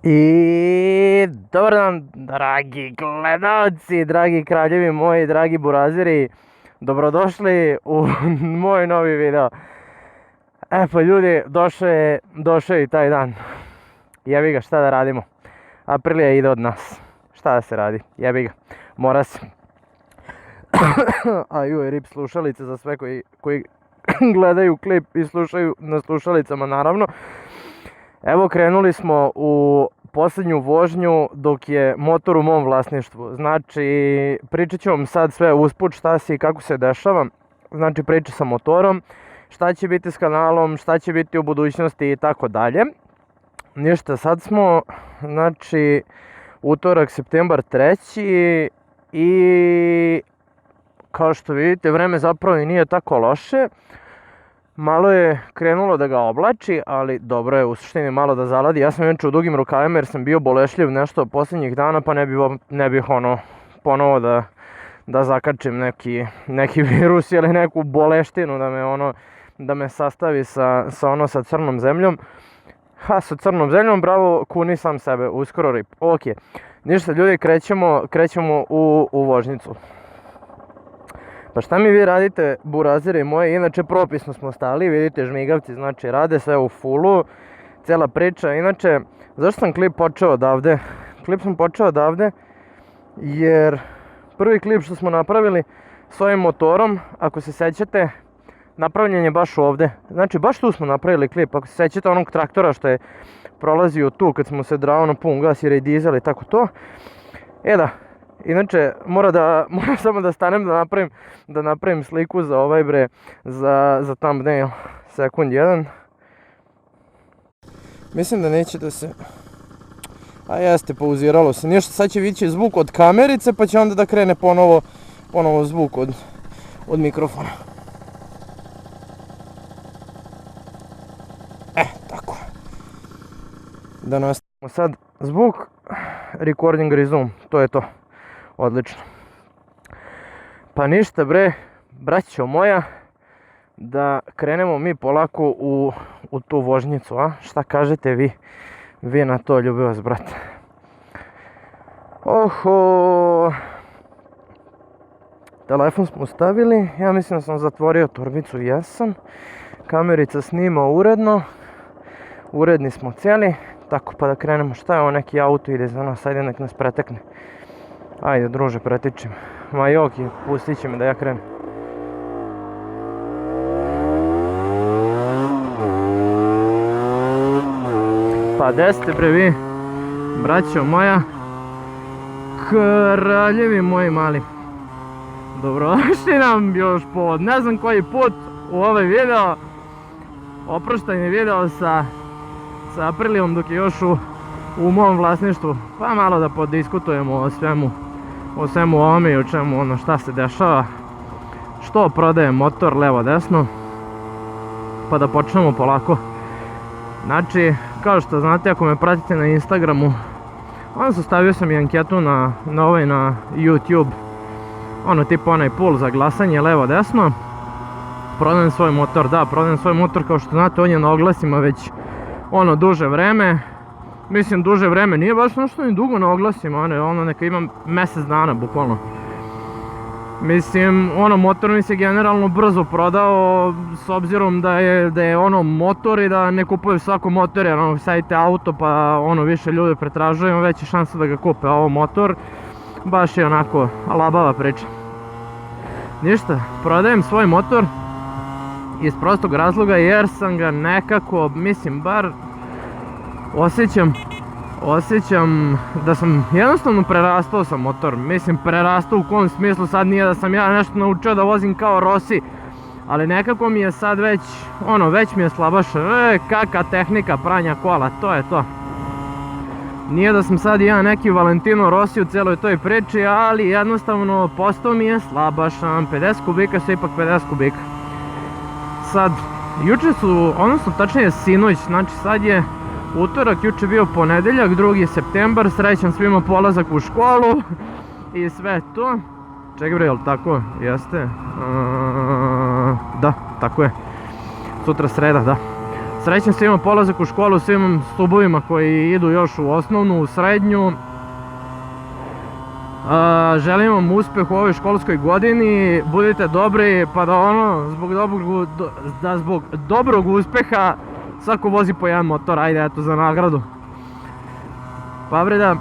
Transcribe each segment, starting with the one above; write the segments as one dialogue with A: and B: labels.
A: I dobar dan, dragi gledalci, dragi kraljevi moji, dragi buraziri, dobrodošli u moj novi video. E pa ljudi, došao je i taj dan. Jebi ga, šta da radimo? Aprilija ide od nas. Šta da se radi? Jebi ga, mora se. A ju je rip slušalice za sve koji gledaju klip i slušaju na slušalicama naravno. Evo krenuli smo u posljednju vožnju dok je motor u mom vlasništvu. Znači pričat ću vam sad sve usput šta se i kako se dešava. Znači priča sa motorom, šta će biti s kanalom, šta će biti u budućnosti i tako dalje. Ništa, sad smo, znači, utorak, septembar 3. i kao što vidite vreme zapravo i nije tako loše. Malo je krenulo da ga oblači, ali dobro je u suštini malo da zaladi. Ja sam inače u dugim rukavima jer sam bio bolešljiv nešto posljednjih dana, pa ne bih ponovo da zakačim neki virus ili neku boleštinu da me sastavi sa crnom zemljom. Sa crnom zemljom, bravo, kuni sam sebe, uskoro rip. Ok, ništa ljudi, krećemo u vožnicu. Pa šta mi vi radite, buraziri moji? Inače propisno smo stali, vidite žmigavci, znači rade sve u fullu, cijela priča. Inače, zašto sam klip počeo odavde? Klip sam počeo odavde jer prvi klip što smo napravili s ovim motorom, ako se sećate, napravljen je baš ovde. Znači baš tu smo napravili klip, ako se sećate onog traktora što je prolazio tu kad smo se drao na pun gas jer je dizel i tako to. Da. Inače, moram samo da stanem da napravim sliku za ovaj bre, za thumbnail, sekund jedan. Mislim da neće da se, a jeste, pauziralo se, ništa, sad će vići zvuk od kamerice pa će onda da krene ponovo zvuk od mikrofona. Tako. Da nastavimo sad zvuk, recording resume, to je to. Odlično. Pa ništa bre, braćo moja, da krenemo mi polako u tu vožnjicu, a? Šta kažete vi na to, ljubi vas brate? Oho, telefon smo stavili, ja mislim da sam zatvorio torbicu, jesam. Kamerica snima uredno, uredni smo cijeli, tako pa da krenemo. Šta je ovo, neki auto ide za nas, ajde nek nas pretekne. Ajde druže, pretičem. Ma joki, pustit će me da ja krenem. Pa gde ste bre vi, braćo moja, kraljevi moji mali. Dobrodošli nam još po ne znam koji put u ovaj video. Oproštajni video sa Aprilijom dok je još u mom vlasništvu. Pa malo da podiskutujemo o svemu ovome i o čemu, šta se dešava, što prodaje motor levo desno, pa da počnemo polako. Znači, kao što znate, ako me pratite na Instagramu, stavio sam i anketu na YouTube, tipa onaj pool za glasanje levo desno. Prodajem svoj motor, da, prodajem svoj motor, kao što znate, on je na oglasima već duže vreme. Mislim, duže vreme, nije baš nešto ni dugo na oglasima, neka ima mjesec dana, bukvalno. Mislim, motor mi se generalno brzo prodao, s obzirom da je motor i da ne kupuju svako motor, jer stavite auto pa više ljudi pretražuju, ima veće šanse da ga kupe, a ovo motor, baš je onako labava priča. Ništa, prodajem svoj motor iz prostog razloga jer sam ga nekako, mislim, bar osjećam da sam jednostavno prerastao sa motor. Mislim, prerastao u kom smislu, sad nije da sam ja nešto naučio da vozim kao Rossi, ali nekako mi je sad već mi je slabaš, kakva tehnika pranja kola, to je to. Nije da sam sad ja neki Valentino Rossi u cijeloj toj priči, ali jednostavno postao mi je slabašan, 50 kubika su ipak 50 kubika. Sad, juče su, tačnije sinoć, znači sad je utorak, juče bio ponedeljak, 2. septembar, srećan svima polazak u školu i sve to. Čekaj bre, jel tako? Jeste? Da, tako je. Sutra sreda, da. Srećan svima polazak u školu, svim stubovima koji idu još u osnovnu, u srednju. Želim vam uspeh u ovoj školskoj godini, budite dobri pa da zbog dobrog uspeha svako vozi po jedan motor, ajde eto za nagradu. Pa bre da,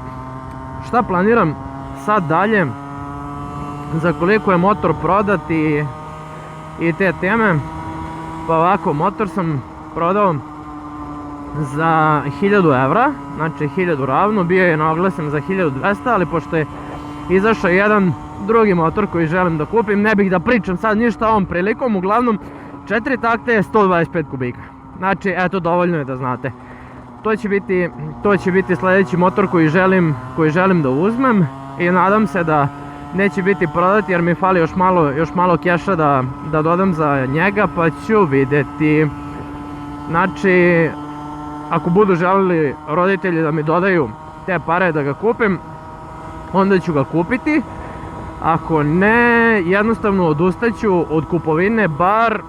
A: šta planiram sad dalje, za koliko je motor prodat i te teme. Pa ovako, motor sam prodao za 1000 evra, znači 1000 ravno, bio je naglasen za 1200, ali pošto je izašao jedan drugi motor koji želim da kupim, ne bih da pričam sad ništa ovom prilikom, uglavnom 4 takte je 125 kubika. Znači, eto, dovoljno je da znate. To će biti sljedeći motor koji želim da uzmem i nadam se da neće biti prodat jer mi fali još malo keša da dodam za njega, pa ću vidjeti. Znači, ako budu želeli roditelji da mi dodaju te pare da ga kupim, onda ću ga kupiti. Ako ne, jednostavno odustaću od kupovine bar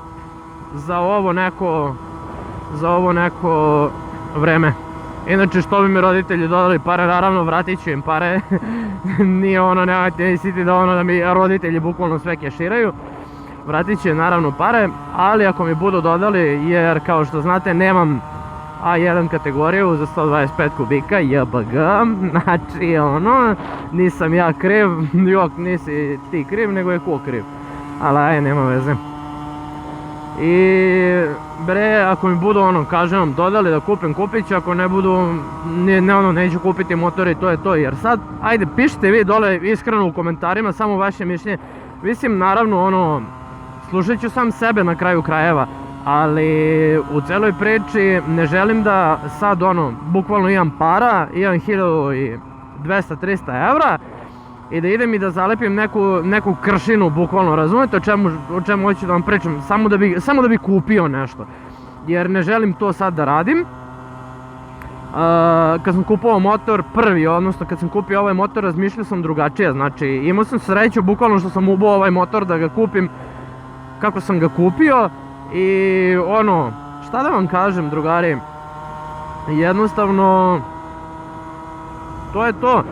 A: za ovo neko vreme. Inače, što bi mi roditelji dodali pare, naravno vratit ću im pare. Nije ono, nemojte misliti da mi roditelji bukvalno sve keširaju. Vratit ću im naravno pare, ali ako mi budu dodali, jer kao što znate nemam A1 kategoriju za 125 kubika, JBG, znači ono, nisam ja kriv, jok, nisi ti kriv, nego je ko kriv, ali aj, nema veze. I bre, ako mi budu kažem vam, dodali da kupim, kupit ću, ako ne budu, neću kupiti motor i to je to, jer sad, ajde, pišite vi dole iskreno u komentarima samo vaše mišljenje. Mislim, naravno, slušat ću sam sebe na kraju krajeva, ali u celoj priči ne želim da sad bukvalno imam para, imam 1200-300 evra i da idem i da zalepim neku kršinu, bukvalno, razumete o čemu hoću da vam pričam, samo da bi kupio nešto, jer ne želim to sad da radim. Kad sam kupovao motor prvi, odnosno kad sam kupio ovaj motor, razmišljao sam drugačije, znači imao sam sreću bukvalno što sam ubao ovaj motor da ga kupim kako sam ga kupio. I šta da vam kažem, drugari, jednostavno, to je to.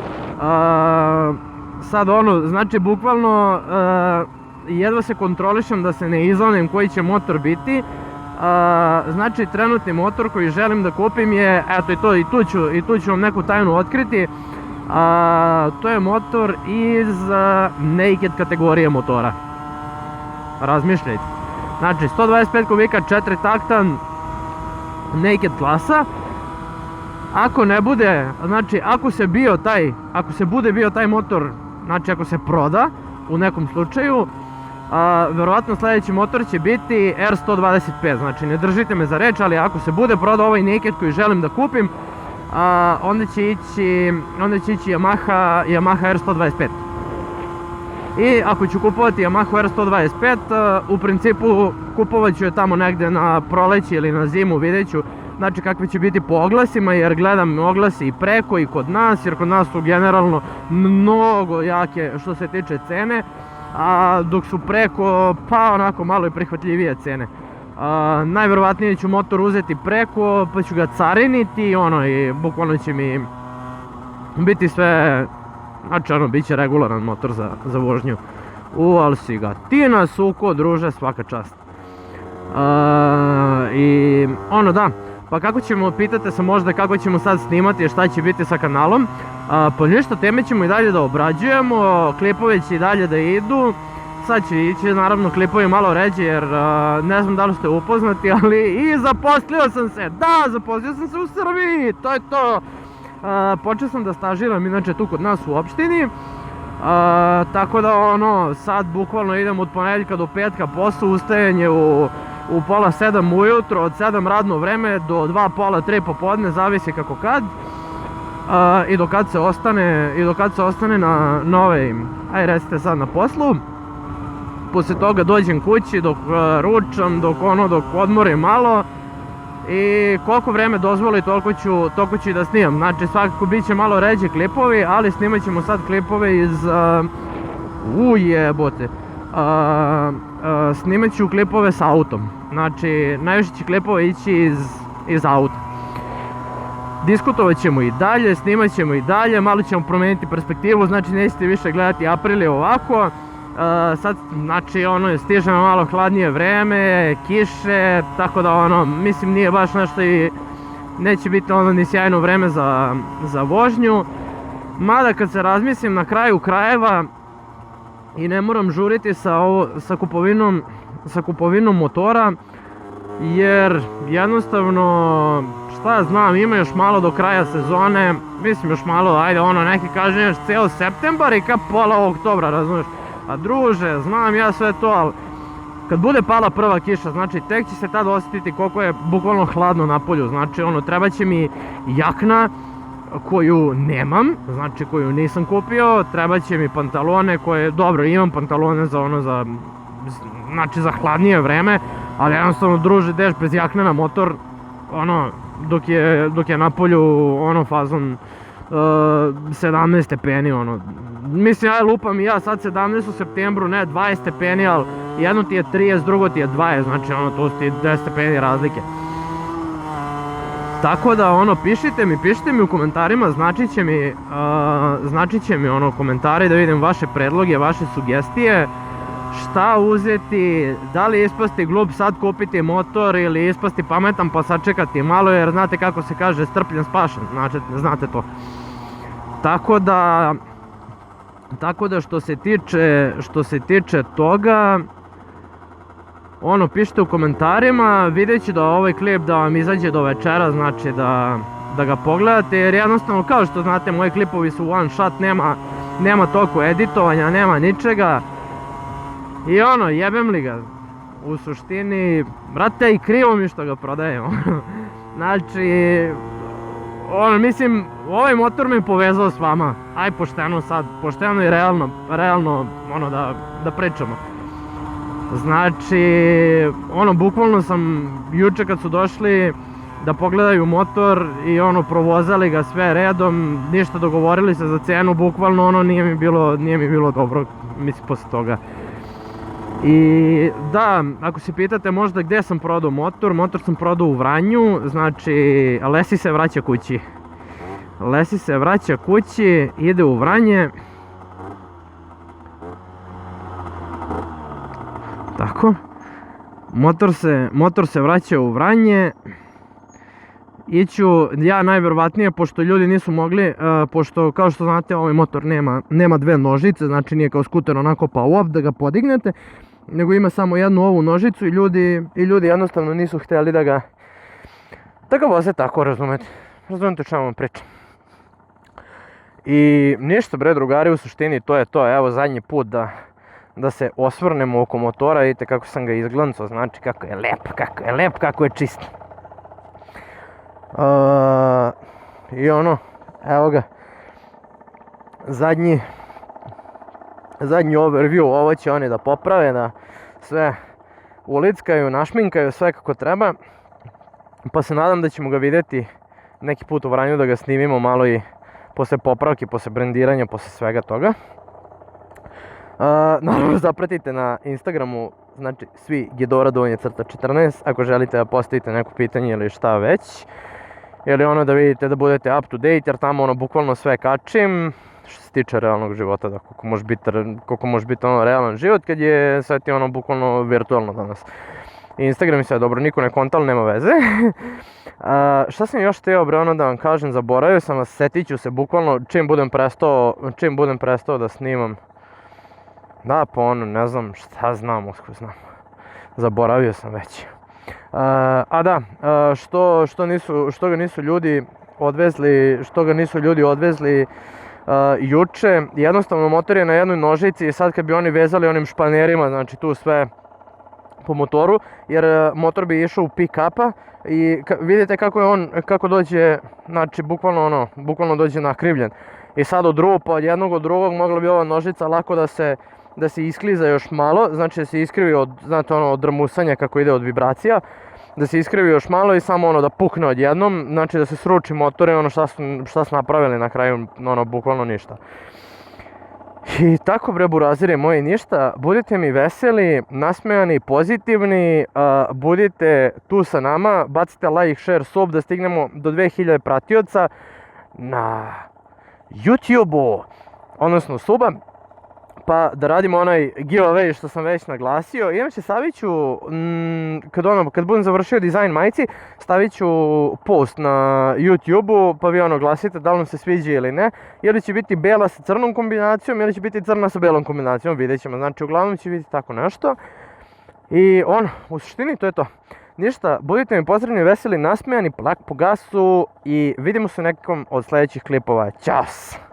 A: Sad znači bukvalno jedva se kontrolišem da se ne izlanem koji će motor biti. Znači trenutni motor koji želim da kupim je, eto i tu ću vam neku tajnu otkriti. To je motor iz naked kategorije motora. Razmišljajte. Znači 125 kubika, 4 takta, naked klasa. Ako ne bude, znači ako se bude bio taj motor, znači ako se proda u nekom slučaju, verovatno sljedeći motor će biti R125, znači ne držite me za reč, ali ako se bude prodao ovaj naked koji želim da kupim, onda će ići Yamaha R125. I ako ću kupovati Yamaha R125, u principu kupovat ću je tamo negde na proleće ili na zimu, vidjet ću znači kakvi će biti po oglasima, jer gledam oglasi i preko i kod nas, jer kod nas su generalno mnogo jake što se tiče cene, dok su preko pa onako malo i prihvatljivije cene. Najverovatnije ću motor uzeti preko, pa ću ga cariniti i bukvalno će mi biti sve, znači bit će regularan motor za vožnju. Ali si ga ti nasuko, druže, svaka čast. I da, pa kako ćemo, pitate se možda kako ćemo sad snimati, šta će biti sa kanalom. Pa ništa, teme ćemo i dalje da obrađujemo, klipovi će i dalje da idu. Sad će ići naravno klipovi malo ređe, jer ne znam da li ste upoznati, ali i zaposlio sam se, zaposlio sam se u Srbiji, to je to. Počeo sam da stažiram inače tu kod nas u opštini, tako da sad bukvalno idem od ponedjeljka do petka, posao, ustajanje u pola 7 ujutro, od 7 radno vreme do 2, pola 3 popodne, zavisi kako kad, i do kad se ostane na ovoj, aj recite sad, na poslu. Poslije toga dođem kući dok ručam, dok odmorim malo i koliko vreme dozvoli toliko ću da snimam. Znači svakako bit će malo ređe klipovi, ali snimat ćemo sad klipove iz snimat ću klipove s autom. Znači najviše će klipove ići iz iz auta. Diskutovat ćemo i dalje, snimat ćemo i dalje, malo ćemo promijeniti perspektivu, znači nećete više gledati Aprilije ovako. Sad, znači stiže malo hladnije vreme, kiše, tako da mislim nije baš nešto i neće biti ni sjajno vreme za vožnju. Mada kad se razmislim na kraju krajeva i ne moram žuriti sa kupovinom motora, jer jednostavno, šta ja znam, ima još malo do kraja sezone, mislim još malo, ajde neki kaže još cijel septembar i pola oktobra, razumiješ? A druže, znam ja sve to, ali kad bude pala prva kiša, znači tek će se tad osjetiti koliko je bukvalno hladno na polju, znači treba će mi jakna koju nemam, znači koju nisam kupio, treba će mi pantalone koje, dobro imam pantalone za hladnije vreme, ali jednostavno druže ideš bez jakne na motor, dok je na polju fazon 17 stepeni, mislim ja lupam i ja sad 17 u septembru, ne 20 stepeni, ali jedno ti je 30, drugo ti je 20, znači to su ti 10 stepeni razlike. Tako da pišite mi u komentarima, značit će mi komentari da vidim vaše predloge, vaše sugestije, šta uzeti, da li ispasti glup sad kupiti motor ili ispasti pametan pa sačekati malo, jer znate kako se kaže, strpljen spašen, znate to. Tako da što se tiče toga, pišite u komentarima, vidjet ću da ovaj klip da vam izađe do večera, znači da ga pogledate, jer jednostavno kao što znate moji klipovi su one shot, nema toliko editovanja, nema ničega. I jebem li ga, u suštini, brate, i krivo mi što ga prodajem. Znači, mislim, ovaj motor me povezao s vama, aj pošteno sad, pošteno i realno, da pričamo. Znači, bukvalno sam juče kad su došli da pogledaju motor i provozali ga sve redom, ništa dogovorili se za cenu, bukvalno nije mi bilo dobro, mislim, posle toga. I da, ako se pitate možda gdje sam prodao motor sam prodao u Vranju, znači Lesi se vraća kući, ide u Vranje. Tako, motor se vraća u Vranje. Iću ja najvjerovatnije, pošto ljudi nisu mogli, pošto kao što znate ovaj motor nema dve nožice, znači nije kao skuter onako pa uop da ga podignete, nego ima samo jednu ovu nožicu i ljudi jednostavno nisu htjeli da ga voze tako, razumete o čemu vam pričam. I ništa bre drugari, u suštini to je to, evo zadnji put da se osvrnemo oko motora, vidite kako sam ga izglancao, znači kako je lep, kako je čist. I evo ga, zadnji overview, ovo će oni da poprave, da sve ulickaju, našminkaju, sve kako treba. Pa se nadam da ćemo ga vidjeti neki put u Vranju, da ga snimimo malo i posle popravke, posle brendiranja, posle svega toga. Naravno zapratite na Instagramu, znači svi Gedora_14 ako želite da postavite neko pitanje ili šta već. Ili da vidite da budete up to date, jer tamo bukvalno sve kačim. Što se tiče realnog života, da koliko može biti realan život kad je sve ti bukvalno virtualno danas. Instagram je sve dobro, niko ne konta, ali nema veze. Šta sam još htio da vam kažem, zaboravio sam vas, setit ću se bukvalno čim budem prestao da snimam. Da, pa ne znam šta znam, uskoro znam. Zaboravio sam već. Što ga nisu ljudi odvezli juče, jednostavno motor je na jednoj nožici i sad kad bi oni vezali onim španerima, znači tu sve po motoru, jer motor bi išao u pick-upa i vidite kako dođe, znači bukvalno dođe nakrivljen. I sad od jednog od drugog mogla bi ova nožica lako da se iskliza još malo, znači da se iskrivi od drmusanja kako ide od vibracija, da se iskrivi još malo i samo da pukne odjednom, znači da se sruči motor i šta su napravili na kraju, bukvalno ništa. I tako bre burazire moji, ništa, budite mi veseli, nasmejani, pozitivni, budite tu sa nama, bacite like, share, sub da stignemo do 2000 pratioca na YouTube-u, odnosno suba, pa da radimo onaj giveaway što sam već naglasio. Inače stavit ću, kad budem završio dizajn majici, stavit ću post na YouTube-u, pa vi glasite da li vam se sviđa ili ne. Ili će biti bela sa crnom kombinacijom, ili će biti crna sa belom kombinacijom, vidjet ćemo. Znači uglavnom će biti tako nešto. I u suštini to je to. Ništa, budite mi pozdravljeni, veseli, nasmejani, plak po gasu i vidimo se u nekom od sljedećih klipova. Ćao!